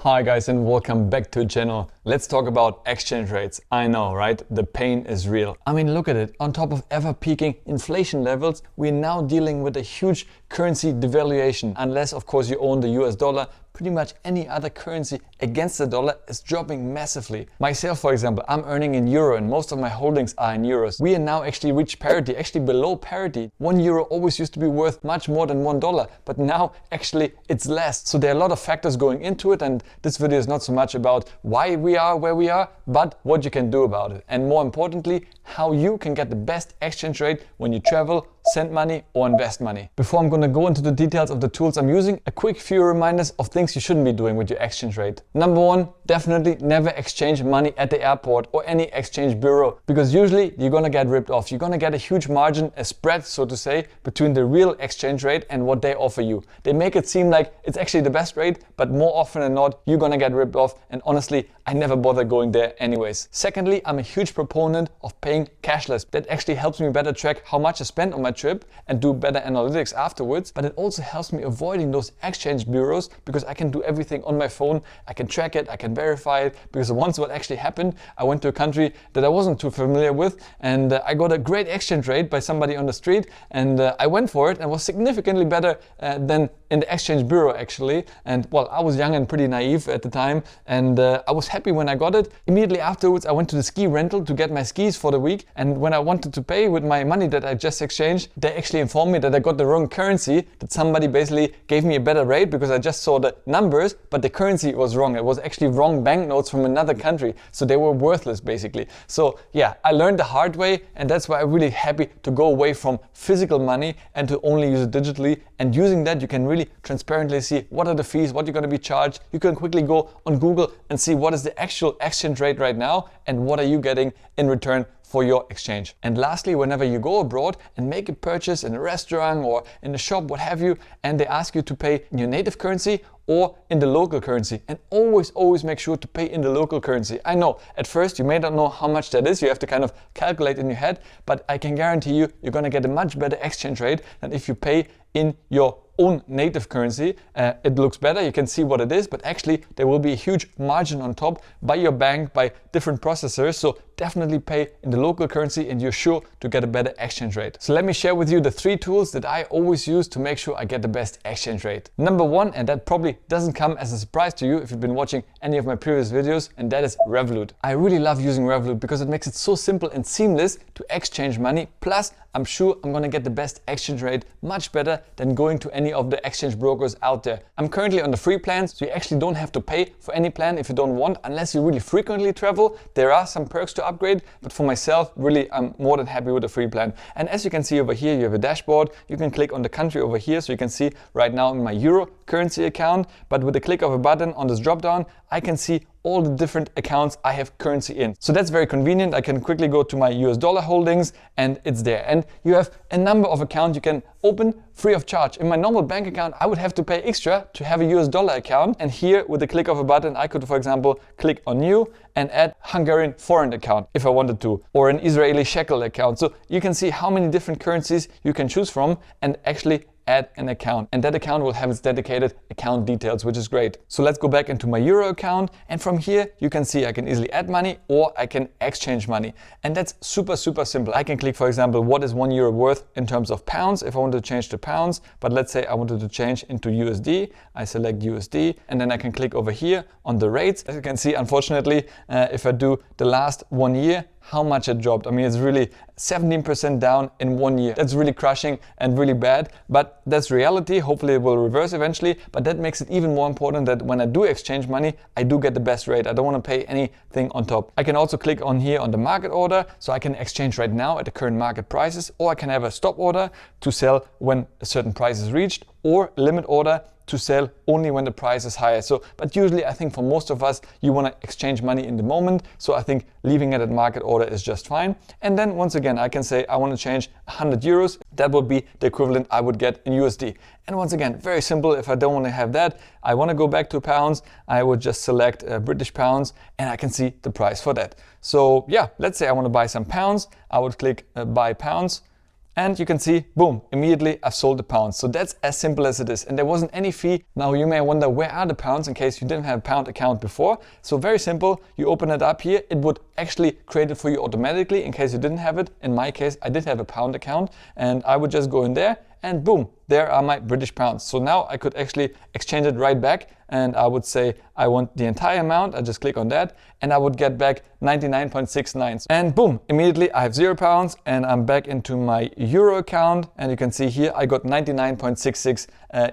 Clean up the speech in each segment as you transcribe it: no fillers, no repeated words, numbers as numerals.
Hi guys and welcome back to the channel. Let's talk about exchange rates. I know, right? The pain is real. I mean, look at it. On top of ever peaking inflation levels, we're now dealing with a huge currency devaluation. Unless, of course, you own the US dollar, pretty much any other currency against the dollar is dropping massively. Myself, for example, I'm earning in euro and most of my holdings are in euros. We are now actually reached parity, actually below parity. 1 euro always used to be worth much more than $1, but now actually it's less. So there are a lot of factors going into it, and this video is not so much about why we are where we are, but what you can do about it. And more importantly, how you can get the best exchange rate when you travel, send money or invest money. Before I'm gonna go into the details of the tools I'm using, a quick few reminders of things you shouldn't be doing with your exchange rate. Number one, definitely never exchange money at the airport or any exchange bureau, because usually you're gonna get ripped off. You're gonna get a huge margin, a spread, so to say, between the real exchange rate and what they offer you. They make it seem like it's actually the best rate, but more often than not, you're gonna get ripped off. And honestly, I never bother going there anyways. Secondly, I'm a huge proponent of paying cashless. That actually helps me better track how much I spent on my trip and do better analytics afterwards, but it also helps me avoiding those exchange bureaus because I can do everything on my phone. I can track it, I can verify it, because once what actually happened, I went to a country that I wasn't too familiar with, and I got a great exchange rate by somebody on the street, and I went for it and was significantly better than in the exchange bureau actually. And well, I was young and pretty naive at the time, and I was happy when I got it. Immediately afterwards, I went to the ski rental to get my skis for the week, and when I wanted to pay with my money that I just exchanged, they actually informed me that I got the wrong currency, that somebody basically gave me a better rate because I just saw the numbers, but the currency was wrong. It was actually wrong banknotes from another country, so they were worthless basically. So yeah, I learned the hard way, and that's why I'm really happy to go away from physical money and to only use it digitally. And using that, you can really transparently see what are the fees, what you're going to be charged. You can quickly go on Google and see what is the actual exchange rate right now and what are you getting in return for your exchange. And lastly, whenever you go abroad and make a purchase in a restaurant or in a shop, what have you, and they ask you to pay in your native currency or in the local currency, and always make sure to pay in the local currency. I know at first you may not know how much that is, you have to kind of calculate in your head, but I can guarantee you, you're gonna get a much better exchange rate than if you pay in your own native currency. It looks better, you can see what it is, but actually there will be a huge margin on top by your bank, by different processors. So definitely pay in the local currency and you're sure to get a better exchange rate. So let me share with you the 3 tools that I always use to make sure I get the best exchange rate. Number 1, and that probably doesn't come as a surprise to you if you've been watching any of my previous videos, and that is Revolut. I really love using Revolut because it makes it so simple and seamless to exchange money. Plus, I'm sure I'm gonna get the best exchange rate, much better than going to any of the exchange brokers out there. I'm currently on the free plan, so you actually don't have to pay for any plan if you don't want, unless you really frequently travel. There are some perks to upgrade, but for myself, really, I'm more than happy with the free plan. And as you can see over here, you have a dashboard. You can click on the country over here, so you can see right now in my euro currency account, but with the click of a button on this drop down, I can see all the different accounts I have currency in. So that's very convenient. I can quickly go to my US dollar holdings and it's there. And you have a number of accounts you can open free of charge. In my normal bank account, I would have to pay extra to have a US dollar account. And here with the click of a button, I could, for example, click on new and add Hungarian foreign account if I wanted to, or an Israeli shekel account. So you can see how many different currencies you can choose from and actually add an account, and that account will have its dedicated account details, which is great. So let's go back into my euro account, and from here you can see I can easily add money or I can exchange money, and that's super simple. I can click, for example, what is 1 euro worth in terms of pounds if I want to change to pounds, but let's say I wanted to change into USD. I select USD and then I can click over here on the rates. As you can see, unfortunately, if I do the last 1 year, how much it dropped. I mean, it's really 17% down in 1 year. That's really crushing and really bad, but that's reality. Hopefully it will reverse eventually, but that makes it even more important that when I do exchange money, I do get the best rate. I don't want to pay anything on top. I can also click on here on the market order, so I can exchange right now at the current market prices, or I can have a stop order to sell when a certain price is reached, or limit order to sell only when the price is higher. So, but usually I think for most of us, you want to exchange money in the moment. So I think leaving it at market order is just fine. And then once again, I can say I want to change 100 euros. That would be the equivalent I would get in USD. And once again, very simple. If I don't want to have that, I want to go back to pounds, I would just select British pounds and I can see the price for that. So yeah, let's say I want to buy some pounds. I would click buy pounds. And you can see, boom, immediately I've sold the pounds. So that's as simple as it is. And there wasn't any fee. Now you may wonder, where are the pounds in case you didn't have a pound account before? So very simple, you open it up here. It would actually create it for you automatically in case you didn't have it. In my case, I did have a pound account, and I would just go in there and boom, there are my British pounds. So now I could actually exchange it right back, and I would say I want the entire amount. I just click on that and I would get back 99.69. And boom, immediately I have £0 and I'm back into my euro account, and you can see here I got 99.66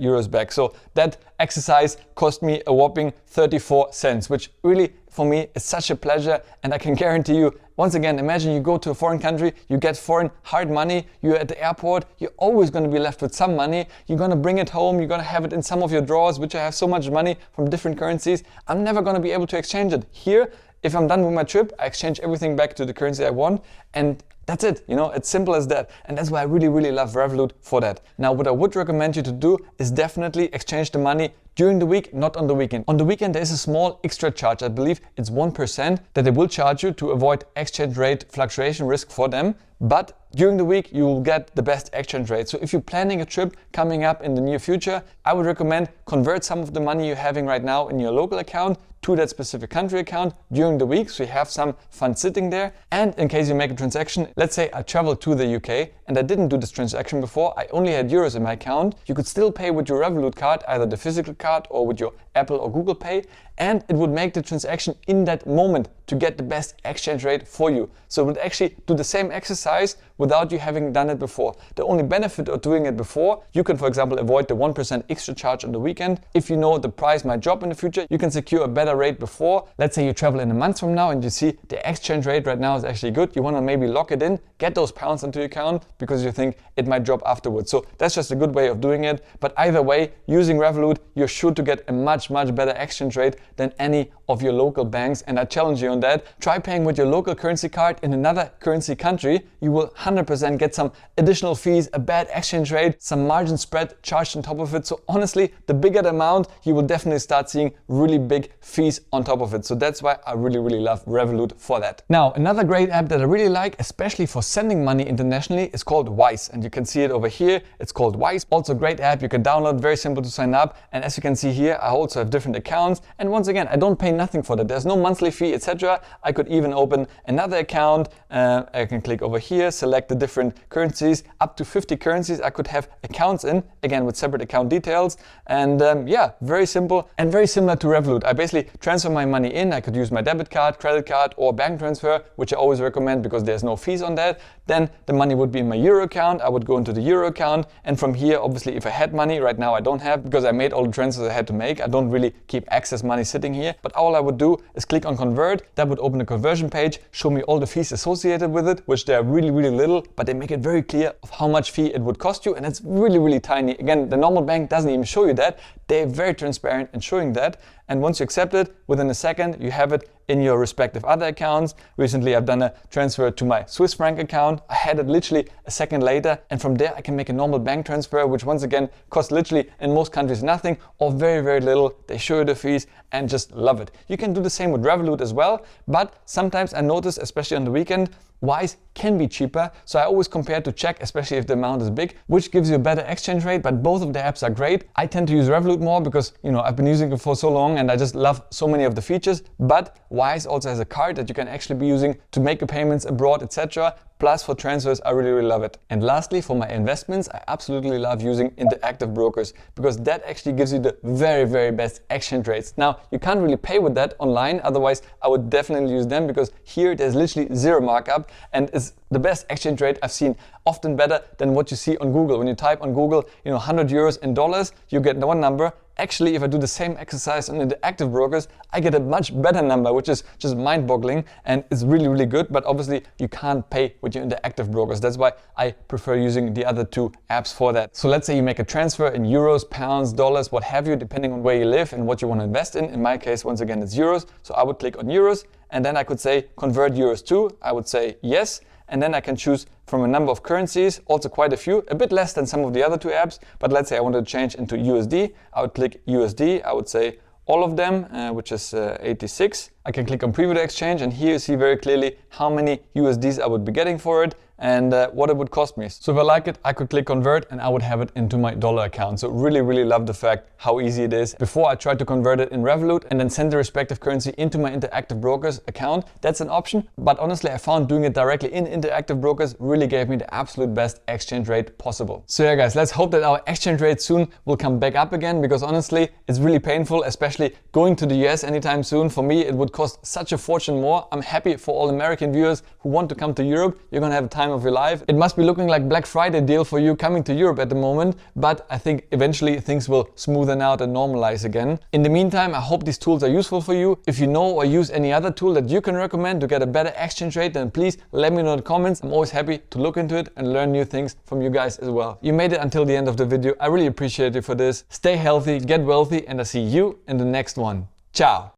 euros back. So that exercise cost me a whopping 34 cents, which really for me is such a pleasure. And I can guarantee you, once again, imagine you go to a foreign country, you get foreign hard money, you're at the airport, you're always going to be left with some money. You're going to bring it home, you're going to have it in some of your drawers, which I have so much money from different currencies. I'm never going to be able to exchange it. Here, if I'm done with my trip, I exchange everything back to the currency I want, and that's it. You know, it's simple as that. And that's why I really love Revolut for that. Now, what I would recommend you to do is definitely exchange the money during the week, not on the weekend. On the weekend, there is a small extra charge. I believe it's 1% that they will charge you to avoid exchange rate fluctuation risk for them. But during the week, you will get the best exchange rate. So if you're planning a trip coming up in the near future, I would recommend convert some of the money you're having right now in your local account to that specific country account during the week, so you have some funds sitting there. And in case you make a transaction, let's say I traveled to the UK and I didn't do this transaction before, I only had euros in my account, you could still pay with your Revolut card, either the physical card or with your Apple or Google Pay, and it would make the transaction in that moment to get the best exchange rate for you. So it would actually do the same exercise without you having done it before. The only benefit of doing it before, you can, for example, avoid the 1% extra charge on the weekend. If you know the price might drop in the future, you can secure a better rate before. Let's say you travel in a month from now and you see the exchange rate right now is actually good. You want to maybe lock it in, get those pounds into your account because you think it might drop afterwards. So that's just a good way of doing it. But either way, using Revolut, you're sure to get a much better exchange rate than any of your local banks. And I challenge you on that. Try paying with your local currency card in another currency country. You will 100% get some additional fees, a bad exchange rate, some margin spread charged on top of it. So honestly, the bigger the amount, you will definitely start seeing really big fees on top of it. So that's why I really love Revolut for that. Now, another great app that I really like, especially for sending money internationally, is called Wise. And you can see it over here. It's called Wise. Also a great app you can download, very simple to sign up. And as you can see here, I also have different accounts. And once again, I don't pay nothing for that. There's no monthly fee, etc. I could even open another account. I can click over here, select the different currencies, up to 50 currencies I could have accounts in, again with separate account details. And yeah, very simple and very similar to Revolut. I basically transfer my money in. I could use my debit card, credit card, or bank transfer, which I always recommend because there's no fees on that. Then the money would be in my euro account. I would go into the euro account, and from here, obviously, if I had money, right now I don't have because I made all the transfers I had to make. I don't really keep excess money sitting here, but all I would do is click on convert. That would open a conversion page, show me all the fees associated with it, which they are really little, but they make it very clear of how much fee it would cost you, and it's really tiny. Again, the normal bank doesn't even show you that. They're very transparent in showing that. And once you accept it, within a second, you have it in your respective other accounts. Recently, I've done a transfer to my Swiss franc account. I had it literally a second later. And from there, I can make a normal bank transfer, which once again, costs literally in most countries nothing or very little. They show you the fees and just love it. You can do the same with Revolut as well. But sometimes I notice, especially on the weekend, Wise can be cheaper. So I always compare to check, especially if the amount is big, which gives you a better exchange rate, but both of the apps are great. I tend to use Revolut more because, you know, I've been using it for so long and I just love so many of the features. But Wise also has a card that you can actually be using to make your payments abroad, etc. Plus for transfers, I really love it. And lastly, for my investments, I absolutely love using interactive brokers because that actually gives you the very best exchange rates. Now, you can't really pay with that online. Otherwise, I would definitely use them because here there's literally zero markup and it's the best exchange rate I've seen, often better than what you see on Google. When you type on Google, 100 euros in dollars, you get one number. Actually, if I do the same exercise on interactive brokers, I get a much better number, which is just mind-boggling and it's really good. But obviously, you can't pay with your interactive brokers. That's why I prefer using the other two apps for that. So let's say you make a transfer in euros, pounds, dollars, what have you, depending on where you live and what you want to invest in. In my case, once again, it's euros. So I would click on euros and then I could say convert euros to. I would say yes. And then I can choose from a number of currencies, also quite a few, a bit less than some of the other two apps. But let's say I wanted to change into USD. I would click USD. I would say all of them, which is 86. I can click on preview the exchange, and here you see very clearly how many USDs I would be getting for it and what it would cost me. So if I like it, I could click convert and I would have it into my dollar account. So really love the fact how easy it is. Before I tried to convert it in Revolut and then send the respective currency into my Interactive Brokers account. That's an option, but honestly I found doing it directly in Interactive Brokers really gave me the absolute best exchange rate possible. So yeah guys, let's hope that our exchange rate soon will come back up again, because honestly it's really painful, especially going to the US anytime soon. For me it would cost such a fortune more. I'm happy for all American viewers who want to come to Europe. You're gonna have a time of your life. It must be looking like Black Friday deal for you coming to Europe at the moment, but I think eventually things will smoothen out and normalize again. In the meantime, I hope these tools are useful for you. If you know or use any other tool that you can recommend to get a better exchange rate, then please let me know in the comments. I'm always happy to look into it and learn new things from you guys as well. You made it until the end of the video. I really appreciate you for this. Stay healthy, get wealthy, and I'll see you in the next one. Ciao!